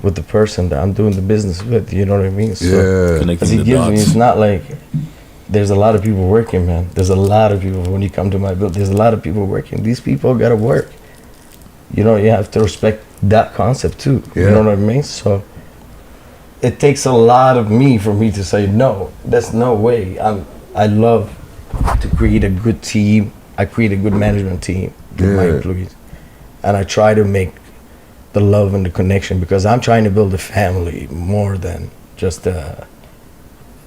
with the person that I'm doing the business with. You know what I mean? So, Connecting the gives me, dots. it's not like there's a lot of people working, man. There's a lot of people when you come to my build. There's a lot of people working. These people gotta work. You know, you have to respect that concept too. You know what I mean? So it takes a lot of me for me to say no. There's no way. I love to create a good team. I create a good management team with my employees, and I try to make the love and the connection because I'm trying to build a family more than just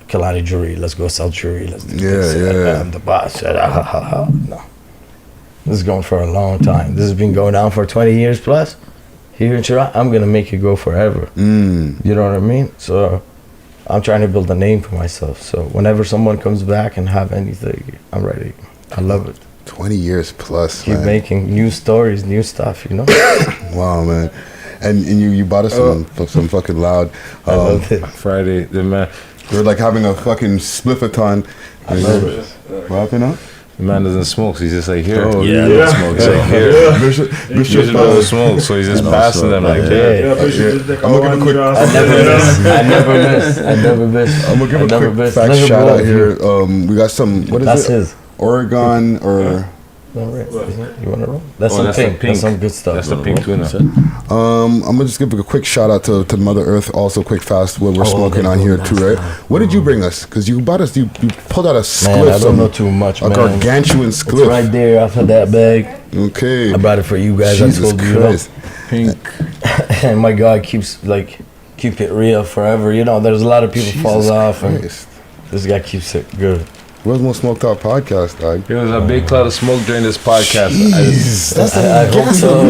Kilani jewelry. Let's go sell jewelry. Let's do this. I'm the boss. No. This is going for a long time. This has been going on for 20 years plus. Here in Toronto, I'm going to make it go forever. You know what I mean? So I'm trying to build a name for myself. So whenever someone comes back and have anything, I'm ready. I love it. 20 years plus, Keep making new stories, new stuff, you know? Wow, man. And you bought us some fucking loud. Friday, the man. We're like having a fucking spliff-a-thon. I love it. What happened now? The man doesn't smoke, so he's just like here. Yeah, I don't smoke. He's like here. Bishop doesn't smoke, so he's just passing them like I'm gonna give a quick. I never miss. I'm gonna give a quick fact shout out here. We got some. What is That's it? his. Oregon or. You want to roll? That's some that's pink. the pink. That's some good stuff. That's the pink tuna. I'm gonna just give a quick shout out to Mother Earth. Also, quick fast. What we're smoking on here too, right? What did you bring us? Because you bought us. You pulled out a spliff. Man, I don't know too much, a man. gargantuan It's spliff. right there off of that bag. Okay. I brought it for you guys. Jesus I told you, Christ. Pink. and my God keeps keep it real forever. You know, there's a lot of people falls off, and this guy keeps it good. Where's Most Smoked Out podcast, dog? There was a big cloud of smoke during this podcast. I hope so.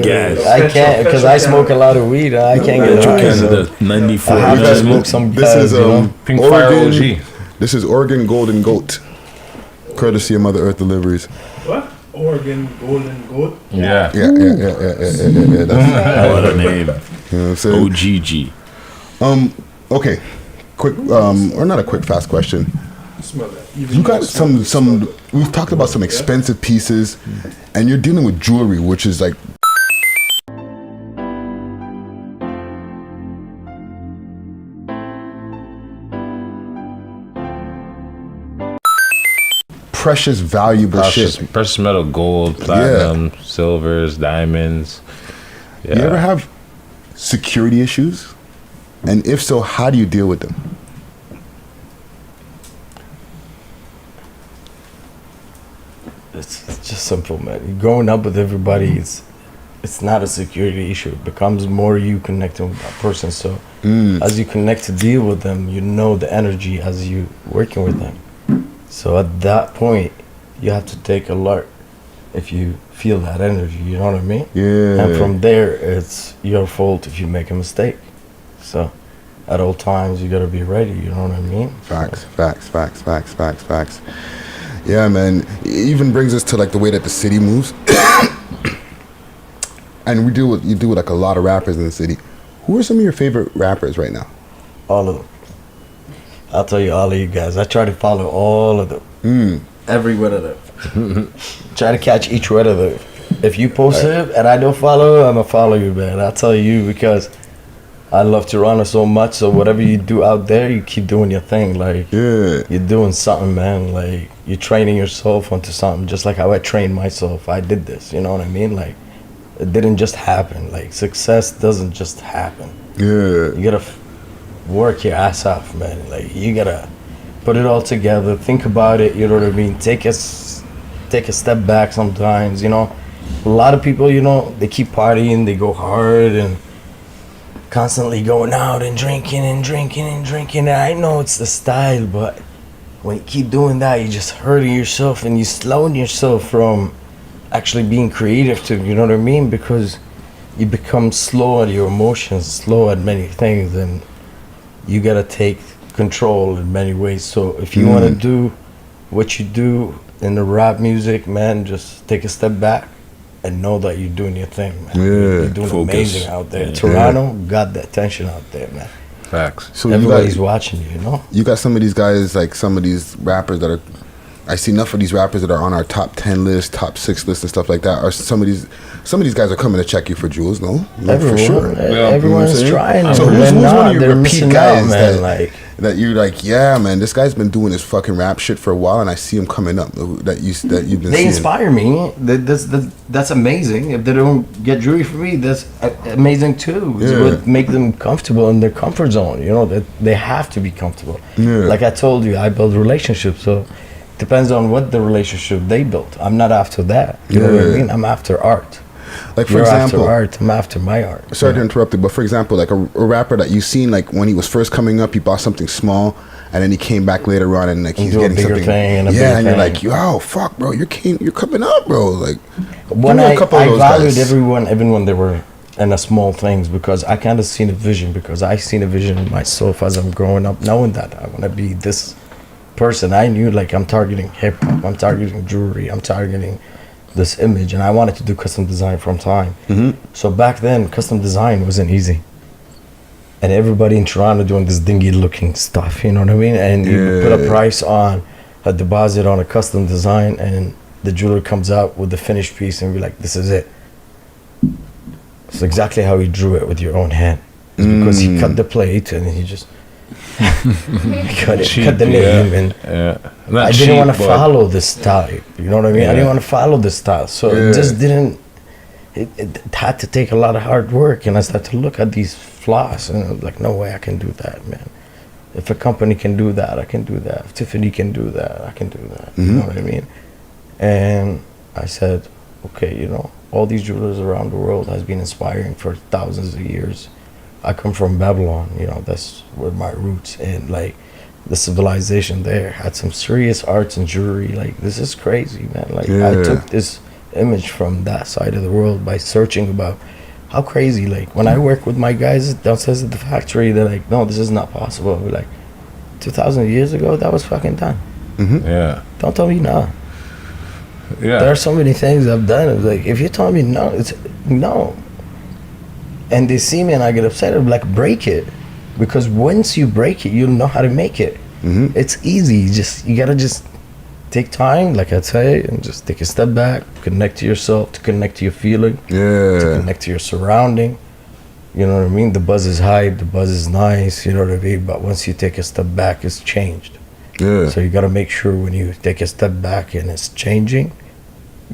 Gas. I can't because I smoke a lot of weed. I can't get high. Canada 94. I have to smoke some This gas, is you know? Pink Fire OG. This is Oregon Golden Goat, courtesy of Mother Earth Deliveries. What? Oregon Golden Goat? Yeah. Yeah. What a name. You know what I'm saying? OGG. Okay, quick, or not a quick, fast question. Smell that. You got some. We've talked about some expensive pieces, and you're dealing with jewelry, which is like. Precious, valuable shit. Precious metal, gold, platinum, silvers, diamonds. Yeah. You ever have security issues? And if so, how do you deal with them? It's just simple, man. Growing up with everybody, it's not a security issue. It becomes more you connecting with that person. So as you connect to deal with them, you know the energy as you working with them. So at that point, you have to take alert if you feel that energy. You know what I mean? Yeah. And from there, it's your fault if you make a mistake. So at all times, you gotta be ready. You know what I mean? Facts. Yeah, man. It even brings us to like the way that the city moves. And you deal with like a lot of rappers in the city. Who are some of your favorite rappers right now? All of them. I'll tell you all of you guys. I try to follow all of them. Every one of them. Try to catch each one of them. If you post it and I don't follow, I'm going to follow you, man. I'll tell you because I love Toronto so much. So whatever you do out there, you keep doing your thing. Like, you're doing something, man. Like, you're training yourself onto something. Just like how I trained myself. I did this, you know what I mean? Like, it didn't just happen. Like, success doesn't just happen. Yeah. You got to work your ass off, man. Like, you gotta put it all together, think about it, you know what I mean? Take a step back sometimes, you know. A lot of people, you know, they keep partying, they go hard and constantly going out and drinking. And I know it's the style, but when you keep doing that, you're just hurting yourself and you're slowing yourself from actually being creative too, you know what I mean? Because you become slow at your emotions, slow at many things, and you gotta take control in many ways. So if you wanna do what you do in the rap music, man, just take a step back and know that you're doing your thing, man. You're doing amazing out there. Toronto got the attention out there, man. Facts. So everybody's watching you, you know? You got some of these guys, like some of these rappers that are I see enough of these rappers that are on our top 10 list, top 6 list, and stuff like that. Are some of these guys are coming to check you for jewels? No, Everyone, for sure. everyone's trying. So and who's they're one not. of They're your repeat missing guys out, man. that you're like, yeah, man, this guy's been doing his fucking rap shit for a while, and I see him coming up. That you've been. They seeing. inspire me. That's amazing. If they don't get jewelry for me, that's amazing too. It would make them comfortable in their comfort zone. You know that they have to be comfortable. Yeah. Like I told you, I build relationships, so depends on what the relationship they built. I'm not after that. You know what I mean? I'm after art. Like for You're example, after art. I'm after my art. Sorry to interrupt you, but for example, like a rapper that you seen, like when he was first coming up, he bought something small, and then he came back later on, and like he's do a getting bigger something. thing and a yeah, bigger and you're thing. like, yo, fuck, bro, you're coming up, bro. Like, When give me I a couple of those valued guys. everyone, even when they were in the small things, because I kind of seen a vision, because I seen a vision in myself as I'm growing up, knowing that I want to be this person. I knew like I'm targeting hip hop, I'm targeting jewelry, I'm targeting this image, and I wanted to do custom design from time. So back then, custom design wasn't easy, and everybody in Toronto doing this dingy looking stuff. You know what I mean? And you put a price on a deposit on a custom design, and the jeweler comes out with the finished piece and be like, "This is it." It's exactly how he drew it with your own hand. It's because he cut the plate and he just cut the name and I didn't want to follow this style. You know what I mean? I didn't want to follow this style. So it just didn't, it had to take a lot of hard work, and I started to look at these flaws and I was like, no way I can do that, man. If a company can do that, I can do that. If Tiffany can do that, I can do that. You know what I mean? And I said, okay, you know, all these jewelers around the world has been inspiring for thousands of years. I come from Babylon, you know, that's where my roots, and like the civilization there had some serious arts and jewelry. Like, this is crazy, man. Like, I took this image from that side of the world by searching about how crazy, like when I work with my guys downstairs at the factory, they're like, no, this is not possible. We're like, 2,000 years ago, that was fucking done. Yeah. Don't tell me no. Yeah. There are so many things I've done. It's like, if you tell me no, it's no. And they see me and I get upset. I'm like, break it. Because once you break it, you'll know how to make it. It's easy. You gotta just take time, like I say, and just take a step back, connect to yourself, to connect to your feeling, to connect to your surrounding. You know what I mean? The buzz is hype, the buzz is nice, you know what I mean? But once you take a step back, it's changed. So you gotta make sure when you take a step back and it's changing,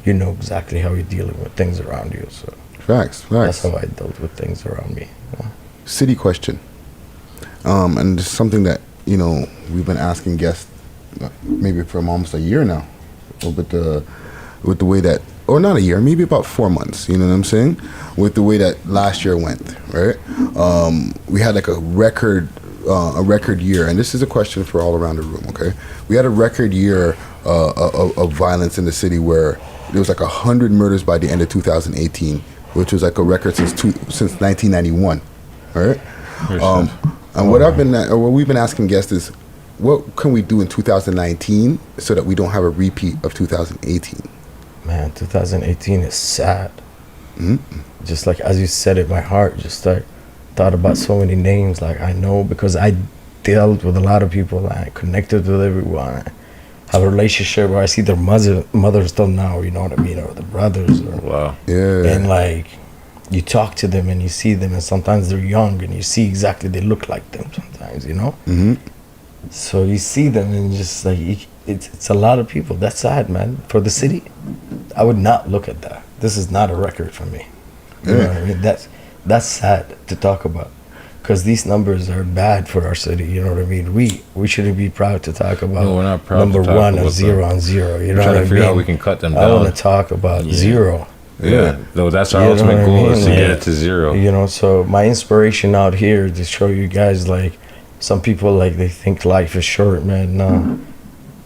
you know exactly how you're dealing with things around you. So Facts. that's how I dealt with things around me. City question. And this is something that, you know, we've been asking guests maybe for almost a year now. With the way that, or not a year, maybe about 4 months, you know what I'm saying? With the way that last year went, right? We had like a record year, and this is a question for all around the room, okay? We had a record year of violence in the city where there was like 100 murders by the end of 2018, which was like a record since 1991, all right? And what we've been asking guests is, what can we do in 2019 so that we don't have a repeat of 2018? Man, 2018 is sad. Just like as you said it, my heart just like thought about so many names. Like I know because I dealt with a lot of people. I connected with everyone. I have a relationship where I see their mothers till now. You know what I mean, or the brothers. Wow. Yeah. And like you talk to them and you see them, and sometimes they're young and you see exactly they look like them. Sometimes, you know. So you see them and just like it's a lot of people. That's sad, man. For the city, I would not look at that. This is not a record for me. You know what I mean? That's sad to talk about, because these numbers are bad for our city. You know what I mean? We shouldn't be proud to talk about No, we're not proud number to talk one or about zero them. on zero. You We're know trying what I to figure mean? out we can cut them I down. want to talk about zero. Yeah. Though that's our You know ultimate what I goal mean? is to get Like, it to zero. You know, so my inspiration out here is to show you guys, like, some people, like, they think life is short, man. No,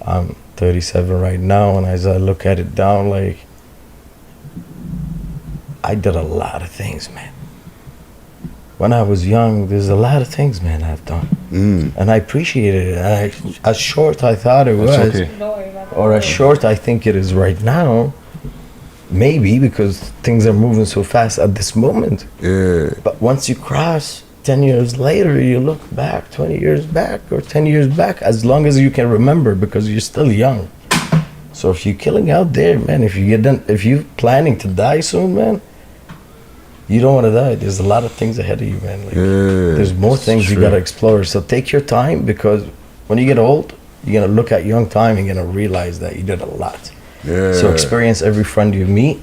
I'm 37 right now, and as I look at it down, like, I did a lot of things, man. When I was young, there's a lot of things, man, I've done. And I appreciated it. As short I thought it was, okay. or as short I think it is right now, maybe because things are moving so fast at this moment. But once you cross 10 years later, you look back 20 years back or 10 years back, as long as you can remember, because you're still young. So if you're killing out there, man, if you're planning to die soon, man, you don't want to die. There's a lot of things ahead of you, man. Like, there's more things you gotta explore. So take your time, because when you get old, you're gonna look at young time and you're gonna realize that you did a lot. So experience every friend you meet,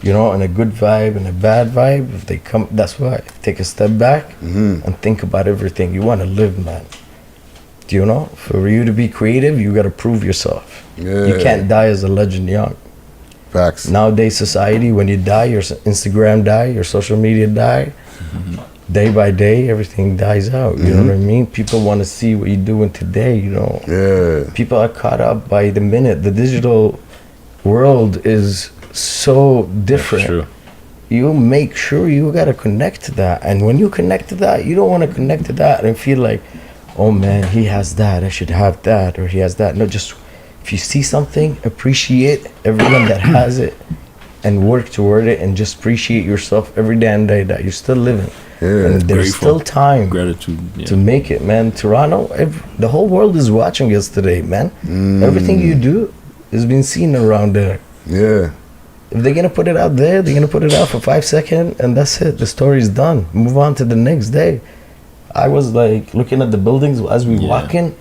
you know, in a good vibe and a bad vibe. If they come, that's why. Take a step back and think about everything. You want to live, man. Do you know? For you to be creative, you got to prove yourself. You can't die as a legend young. Facts. Nowadays society, when you die, your Instagram die, your social media die. Day by day, everything dies out. You know what I mean? People want to see what you're doing today, you know? People are caught up by the minute. The digital world is so different. True. You make sure you got to connect to that. And when you connect to that, you don't want to connect to that and feel like, oh man, he has that, I should have that, or he has that. No, just if you see something, appreciate everyone that has it and work toward it, and just appreciate yourself every damn day that you're still living. And there's Grateful. still time Gratitude. to make it, man. Toronto, the whole world is watching us today, man. Everything you do is being seen around there. If they're gonna put it out there, they're gonna put it out for 5 seconds, and that's it. The story's done. Move on to the next day. I was like looking at the buildings as we walk in,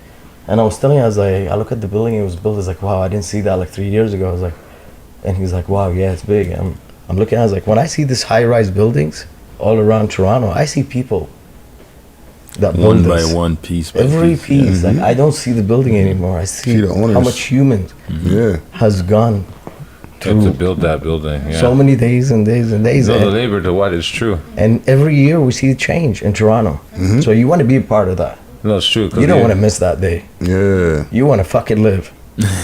and I was telling him, I was like, I look at the building, it was built. I was like, wow, I didn't see that like 3 years ago. I was like, and he's like, wow, yeah, it's big. I'm looking, I was like, when I see these high-rise buildings all around Toronto, I see people that build One by this. one, piece by Every piece. piece. Like, I don't see the building anymore. I see the owners. how much humans has gone To through build that building. Yeah. so many days and days and days. No, the And, labor to what is true. and every year we see change in Toronto. So you want to be a part of that. No, it's true. 'cause You don't want to miss that day. Yeah. You want to fucking live.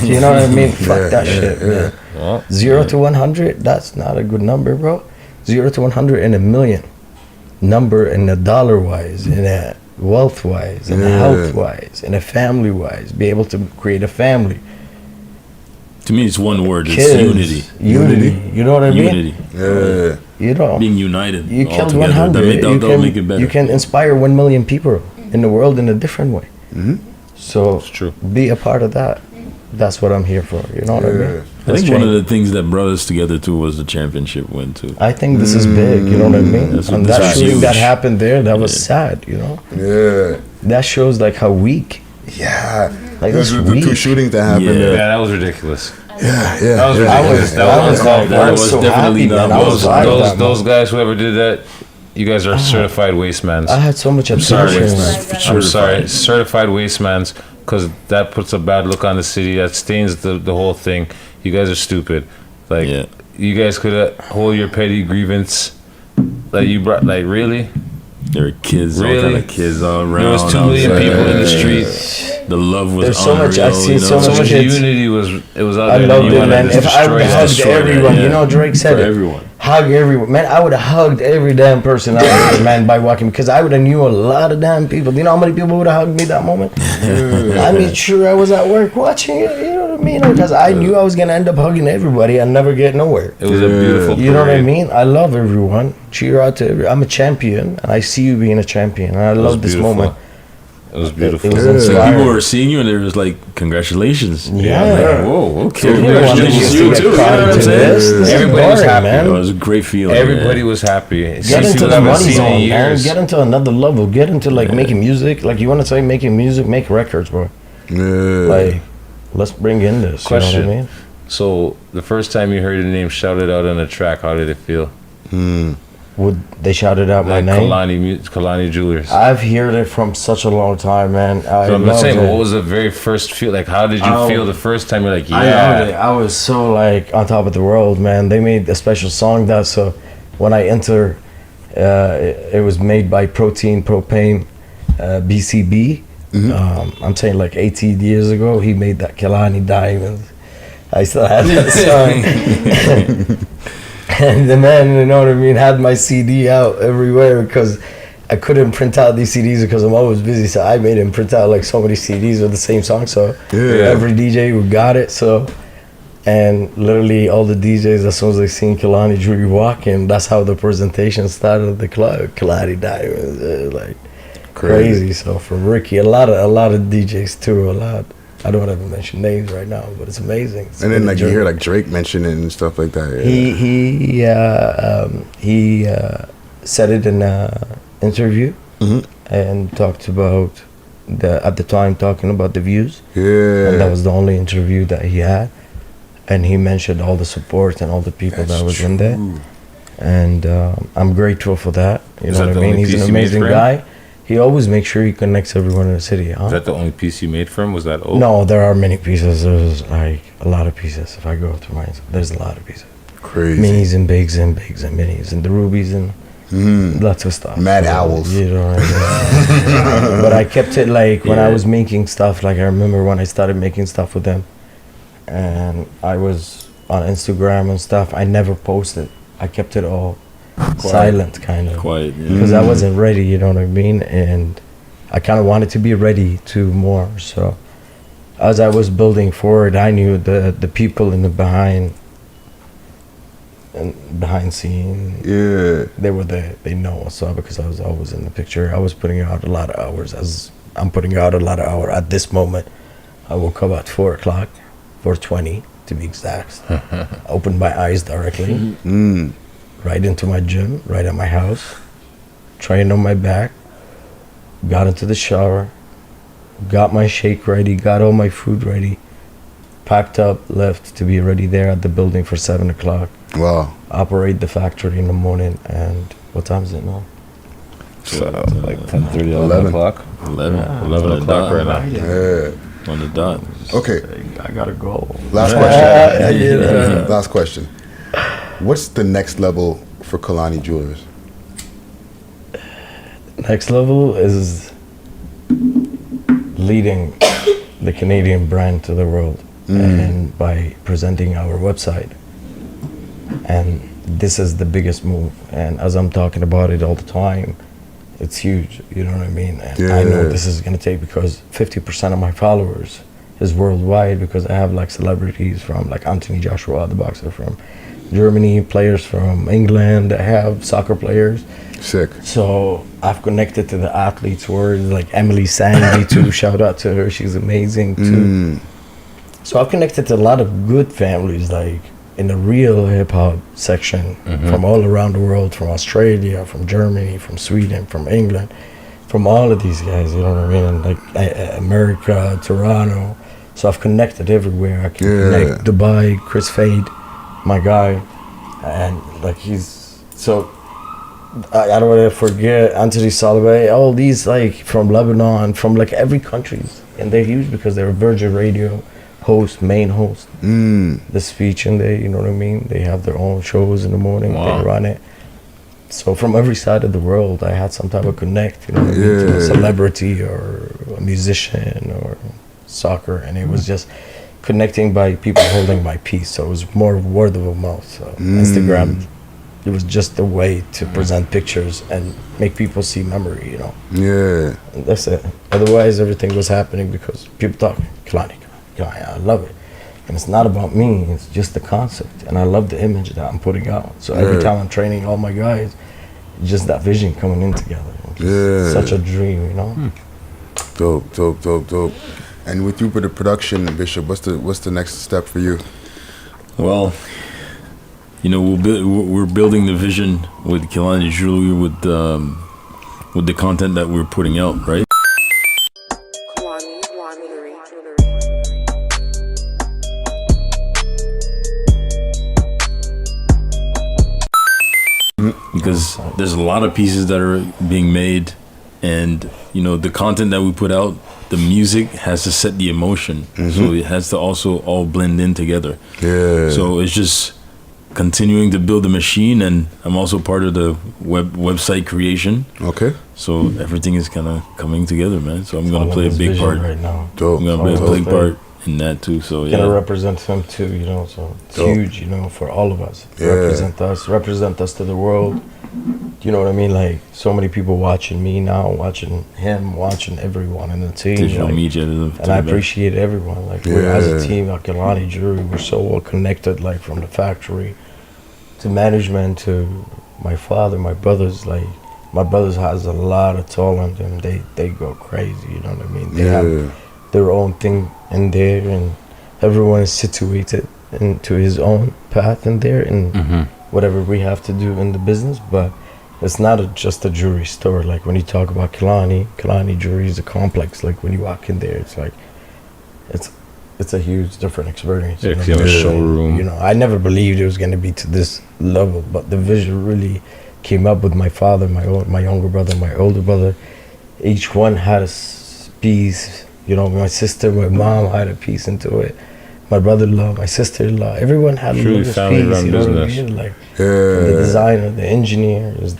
You know what I mean? Fuck that shit, man. Well, 0 to 100, that's not a good number, bro. 0 to 100 in a million. Number in a dollar wise, in a wealth wise, in a health wise, in a family wise. Be able to create a family. To me, it's one word. Kids, It's unity. Unity. You know what I mean? Unity. Yeah. You know. Being united. You all killed together. 100. That'll make it better. You can inspire 1 million people in the world in a different way. So it's true. be a part of that. That's what I'm here for. You know what I mean? I think one of the things that brought us together too was the championship win too. I think this is big. You know what I mean? That's what And this that is shooting that huge. happened there, that was sad. You know, Yeah. that shows like how weak. Yeah. Like Those it's were the two weak. shootings that happened Yeah. there. Yeah, that was ridiculous. Yeah. That was Yeah. ridiculous. I was like, that I was was so definitely happy, man. not- I was those- vibing Those that those moment. guys, whoever did that, you guys are certified wastemans. I had so much Sorry, appreciation. I'm sorry, certified wastemans, because that puts a bad look on the city. That stains the whole thing. You guys are stupid. Like Yeah. you guys could hold your petty grievance. Like you brought, like really. There were kids, all Really? kind of kids all around. There was 2 million outside. people in the Yeah. street. The love was There's so much- unreal, I see you know? so So much kids. unity was out I there. loved and you it, wanted man. to If I would destroy have that. hugged destroy that, everyone, yeah. you know, Drake said For it. everyone. Hug everyone, man. I would have hugged every damn person out there, man, by walking, because I would have knew a lot of damn people. You know how many people would have hugged me that moment? I mean, sure, I was at work watching it. You know what I mean? Because I knew I was gonna end up hugging everybody and never get nowhere. It was a beautiful. You know what I parade. mean? I love everyone. Cheer out to I'm a champion, and I see you being a champion, and I was love this beautiful. moment. It was beautiful. It was Yeah. inspiring. Like people were seeing you and they was like, congratulations. Yeah. Like, whoa, okay. Everyone Congratulations used to to you get too. You know caught what I'm into saying? this. This is Everybody was boring, happy, man. It was a great feeling. Everybody man. was happy. Get See into people the I haven't money seen in zone, man. years. Get into another level. Get into like making music. Like you want to say making music, make records, bro. Yeah. Like, let's bring in this. Question. You know what I mean? So the first time you heard your name shouted out on a track, how did it feel? Would they shouted out Like my name? Kalani Jewelers. I've heard it from such a long time, man. I So I'm loved saying, it. what was the very first feel? Like, how did you Oh, feel the first time? You're like, I loved it. yeah. I was so like on top of the world, man. They made a special song that so when I enter, it was made by Protein Propane BCB. I'm saying like 18 years ago, he made that Kilani Diamonds. I still had that song. And the man, you know what I mean, had my CD out everywhere because I couldn't print out these CDs because I'm always busy. So I made him print out like so many CDs with the same song. So every DJ who got it, so and literally all the DJs, as soon as they seen Kilani Drew walking, that's how the presentation started at the club. Kilani Diamonds, like crazy. So from Ricky, a lot of DJs too, a lot. I don't want to mention names right now, but it's amazing. It's And then like you journey. hear like Drake mention it and stuff like that. He said it in an interview and talked about at the time talking about the views. Yeah. And that was the only interview that he had, and he mentioned all the support and all the people that was in there, and I'm grateful for that. You know what I mean? He's an amazing guy. He always makes sure he connects everyone in the city. Is that the only piece you made for him? Was that old? No, there are many pieces. There's like a lot of pieces. If I go through mine, there's a lot of pieces. Crazy. Minis and bigs and bigs and minis and the rubies and lots of stuff. Mad owls. You know, but I kept it like when I was making stuff. Like I remember when I started making stuff with them, and I was on Instagram and stuff. I never posted. I kept it all silent, kind of. Quiet, yeah. Because I wasn't ready. You know what I mean? And I kind of wanted to be ready to more. So as I was building forward, I knew the people in the behind scene. Yeah. They were there. They know what's up because I was always in the picture. I was putting out a lot of hours. As I'm putting out a lot of hours at this moment. I woke up at 4 o'clock, 4:20 to be exact. Opened my eyes directly, right into my gym, right at my house. Trained on my back. Got into the shower. Got my shake ready. Got all my food ready. Packed up, left to be ready there at the building for 7 o'clock. Wow. Operate the factory in the morning. And what time is it now? So, like 10:30, 11. 11 o'clock? 11. 11 o'clock right now. Yeah. On the dot. Okay. I gotta go. Last question. Yeah. Last question. What's the next level for Kilani Jewelers? Next level is leading the Canadian brand to the world, and by presenting our website. And this is the biggest move. And as I'm talking about it all the time, it's huge. You know what I mean? And I know this is gonna take, because 50% of my followers is worldwide, because I have like celebrities from like Anthony Joshua, the boxer from Germany, players from England. I have soccer players. Sick. So I've connected to the athletes world, like Emily Sandy too. Shout out to her, she's amazing too. So I've connected to a lot of good families, like in the real hip hop section, from all around the world, from Australia, from Germany, from Sweden, from England, from all of these guys. You know what I mean? And like America, Toronto. So I've connected everywhere. I can connect Dubai, Chris Fade, my guy, and like he's so. I don't want to forget Anthony Salve, all these like from Lebanon, from like every country, and they're huge because they're Virgin Radio host, main host, the speech, and they, you know what I mean. They have their own shows in the morning. They run it. So from every side of the world, I had some type of connect, you know what I mean, to a celebrity or a musician or soccer, and it was just connecting by people holding my peace. So it was more word of mouth. So Instagram. It was just a way to present pictures and make people see memory, you know. Yeah. And that's it. Otherwise, everything was happening because people talk, Kilani, I love it. And it's not about me, it's just the concept. And I love the image that I'm putting out. So every time I'm training all my guys, it's just that vision coming in together. It's such a dream, you know. Dope. And with you for the production, Bishop, what's the next step for you? Well, you know, we're building the vision with Kilani Jewelry with the content that we're putting out, right? Because there's a lot of pieces that are being made, and you know, the content that we put out, the music has to set the emotion, so it has to also all blend in together. Yeah. So it's just continuing to build the machine, and I'm also part of the website creation. Okay. So everything is kind of coming together, man. So I'm gonna play a big part right now. Dope. I'm gonna play a big part in that too. So yeah, Gonna represent him too, you know. So it's huge, you know, for all of us. Represent us to the world. You know what I mean? Like so many people watching me now, watching him, watching everyone in the team. digital like, media, and I appreciate everyone. Like we're, as a team, like Kilani Jewelry, we're so well connected. Like from the factory to management to my father, my brothers. Like my brothers has a lot of talent, and they go crazy. You know what I mean? They have their own thing in there, and everyone is situated into his own path in there, and whatever we have to do in the business. But it's not just a jewelry store. Like when you talk about Kilani jewelry is a complex. Like when you walk in there, it's like it's a huge different experience. Yeah, 'cause you have a showroom. You know, I never believed it was going to be to this level, but the vision really came up with my father, my younger brother, my older brother. Each one had a piece. You know, my sister, my mom had a piece into it. My brother-in-law, my sister-in-law, everyone had a Truly little family-run piece. You know what I business. mean? Like the designer, the engineers,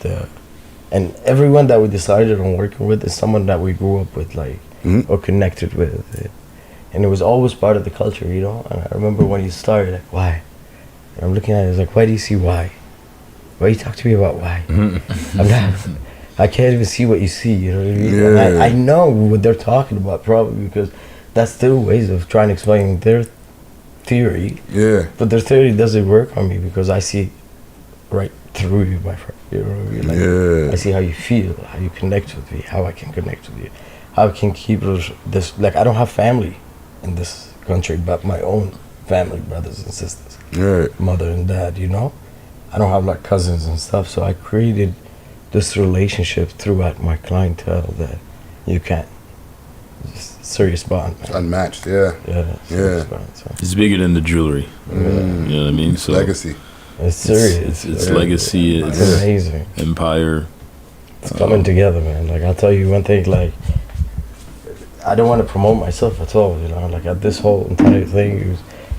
and everyone that we decided on working with is someone that we grew up with, like or connected with. And it was always part of the culture, you know. And I remember when you started, like, why? And I'm looking at it, it's like, why do you see why? Why you talk to me about why? I can't even see what you see, you know what I mean? Yeah. And I know what they're talking about, probably because that's their ways of trying to explain their theory. Yeah. But their theory doesn't work on me because I see right through you, my friend. You know what I mean? Like, Yeah. I see how you feel, how you connect with me, how I can connect with you, how I can keep this. Like, I don't have family in this country but my own family, brothers and sisters, Right. mother and dad, you know? I don't have like cousins and stuff, so I created this relationship throughout my clientele that you can't. Just serious bond, man. Unmatched. Yeah. Yeah, serious Yeah. bond, so. It's bigger than the jewelry. You know what I mean? So Legacy. It's serious. It's legacy. It's It's amazing. empire. It's coming together, man. Like, I'll tell you one thing, like, I don't want to promote myself at all, you know? Like, at this whole entire thing, it was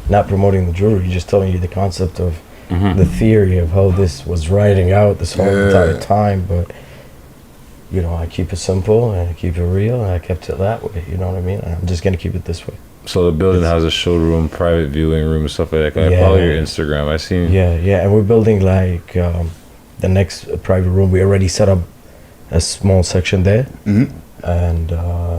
not promoting the jewelry, just telling you the concept of the theory of how this was riding out this whole entire time. But, you know, I keep it simple and I keep it real, and I kept it that way, you know what I mean? And I'm just going to keep it this way. So the building has a showroom, private viewing room, stuff like that. I Yeah. follow your Instagram. I seen. Yeah, and we're building, like, the next private room. We already set up a small section there. And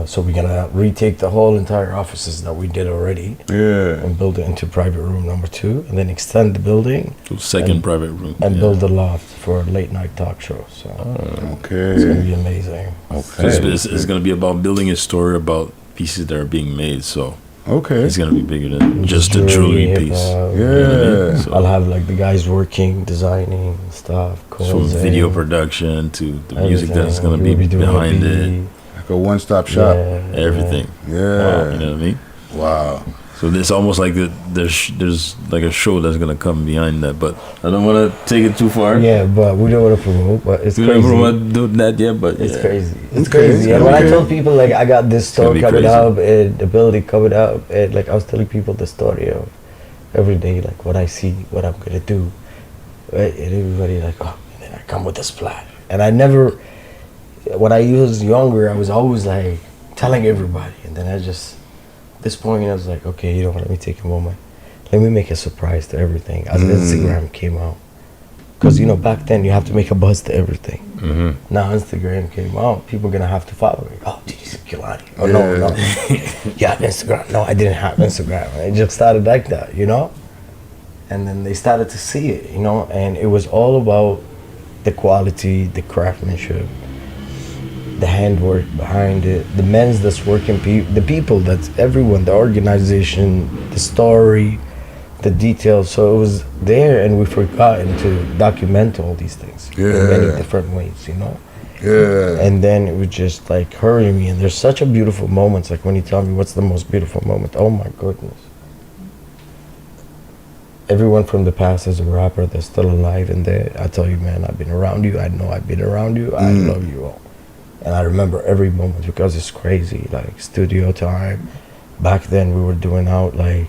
so we're gonna retake the whole entire offices that we did already Yeah. and build it into private room number 2, and then extend the building So second And- private room. and yeah. build a loft for a late night talk show. So it's gonna Okay. be amazing. So it's going to be about building a story about pieces that are being made. So Okay. it's going to be bigger than just a jewelry piece. hip-hop. Yeah. So, I'll have like the guys working, designing stuff, from closing, video production to the music that's everything. going to We'll be doing a behind beat. it. Like a one-stop shop. Yeah, Everything. Yeah. You know what I mean? Wow. So it's almost like there's like a show that's gonna come behind that, but I don't want to take it too far. Yeah, but we don't want to promote, but it's We crazy. don't want to do that yet, but It's yeah. crazy. It's Okay, crazy. And when I okay. tell people, like, I got this gonna store be coming crazy. up and the building coming up, and like I was telling people the story of every day, like what I see, what I'm gonna do, right? And everybody like, oh, and then I come with a splash. And I never, when I was younger, I was always like telling everybody, and then I just, at this point, I was like, okay, you know what? Let me take a moment. Let me make a surprise to everything. As Instagram came out, because you know back then you have to make a buzz to everything. Now Instagram came out, people gonna have to follow me. Oh, did you see Kilani? Oh no, you have Instagram? No, I didn't have Instagram. And it just started like that, you know. And then they started to see it, you know, and it was all about the quality, the craftsmanship, the handwork behind it, the men's that's working, the people that's everyone, the organization, the story, the details. So it was there, and we forgotten to document all these things in many Yeah. different ways, you know. Yeah. And then it was just like hurting me. And there's such a beautiful moments. Like when you tell me what's the most beautiful moment, oh my goodness. Everyone from the past is a rapper that's still alive and there. I tell you, man, I've been around you. I know I've been around you. I love you all. And I remember every moment because it's crazy. Like studio time. Back then we were doing out like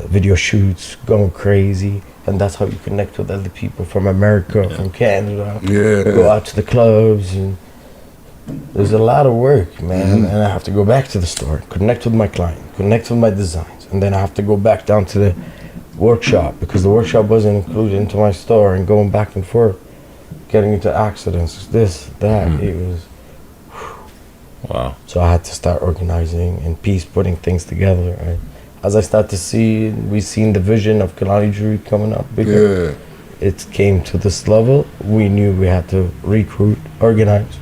video shoots, going crazy. And that's how you connect with other people from America, from Canada. Yeah. Go out to the clubs, and there's a lot of work, man. And I have to go back to the store, connect with my client, connect with my designs, and then I have to go back down to the workshop because the workshop wasn't included into my store, and going back and forth, getting into accidents, this, that. It was. Wow. So I had to start organizing and putting things together. And as I start to see, we seen the vision of Kilani Jewelry coming up bigger. Yeah. It came to this level. We knew we had to recruit, organize.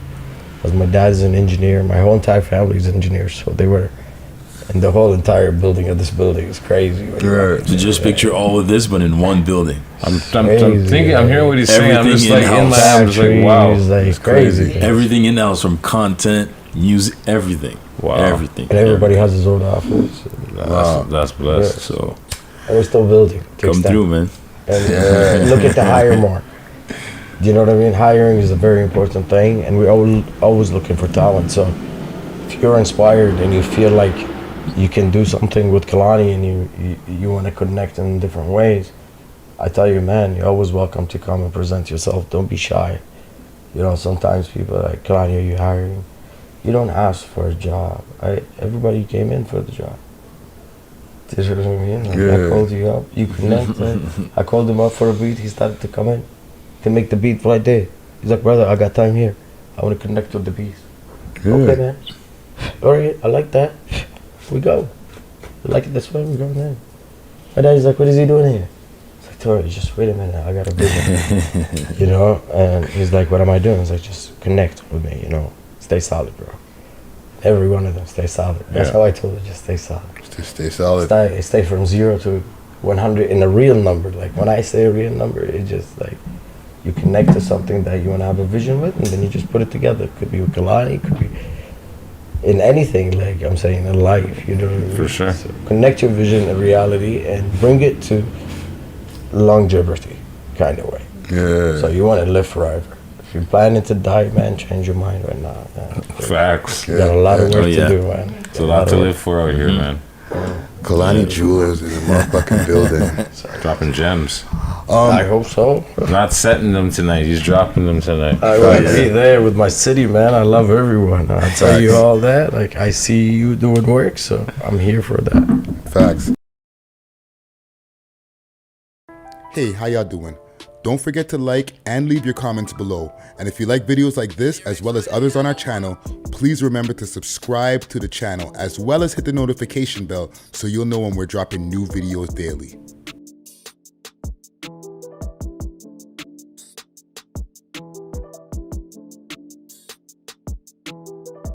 Because my dad is an engineer, my whole entire family is engineers, so they were And the whole entire building of this building is crazy. Right. So just picture all of this, but in one building. I'm Crazy, thinking, I'm hearing what he's saying. I'm just like in my Factories, I'm just like, wow, like it's crazy. Everything in the house, from content, music, everything. Wow. Everything. And everybody has his own office. That's blessed. So And we're still building. to come extend. through, man. And look at the hire mark. Do you know what I mean? Hiring is a very important thing, and we're always looking for talent. So if you're inspired and you feel like you can do something with Kilani and you want to connect in different ways, I tell you, man, you're always welcome to come and present yourself. Don't be shy. You know, sometimes people are like, Kilani, are you hiring? You don't ask for a job. Everybody came in for the job. Do you know what I mean? Like, I called you up, you connected. I called him up for a beat, he started to come in to make the beat right there. He's like, brother, I got time here. I want to connect with the beats. Okay, man. All right, I like that. We go. You like it this way? We go there. And then he's like, what is he doing here? It's like, Tori, just wait a minute. I got a vision. You know? And he's like, what am I doing? He's like, just connect with me, you know? Stay solid, bro. Every one of them, stay solid. That's how I told her, just stay solid. Stay solid. Stay from 0 to 100 in a real number. Like, when I say a real number, it's just like, you connect to something that you want to have a vision with, and then you just put it together. It could be with Kilani, it could be in anything, like I'm saying, in life, you know what I mean? For sure. So connect your vision and reality and bring it to longevity kind of way. Yeah. So you want to live forever. If you're planning to die, man, change your mind right now. Man. Facts. You got a lot of work to do, man. It's a lot to live for out here, man. Kalani Jewelers in the motherfucking building. Dropping gems. I hope so. Not setting them tonight. He's dropping them tonight. I want to be there with my city, man. I love everyone. I tell you all that. Like, I see you doing work, so I'm here for that. Facts. Hey, how y'all doing? Don't forget to like and leave your comments below. And if you like videos like this, as well as others on our channel, please remember to subscribe to the channel, as well as hit the notification bell so you'll know when we're dropping new videos daily.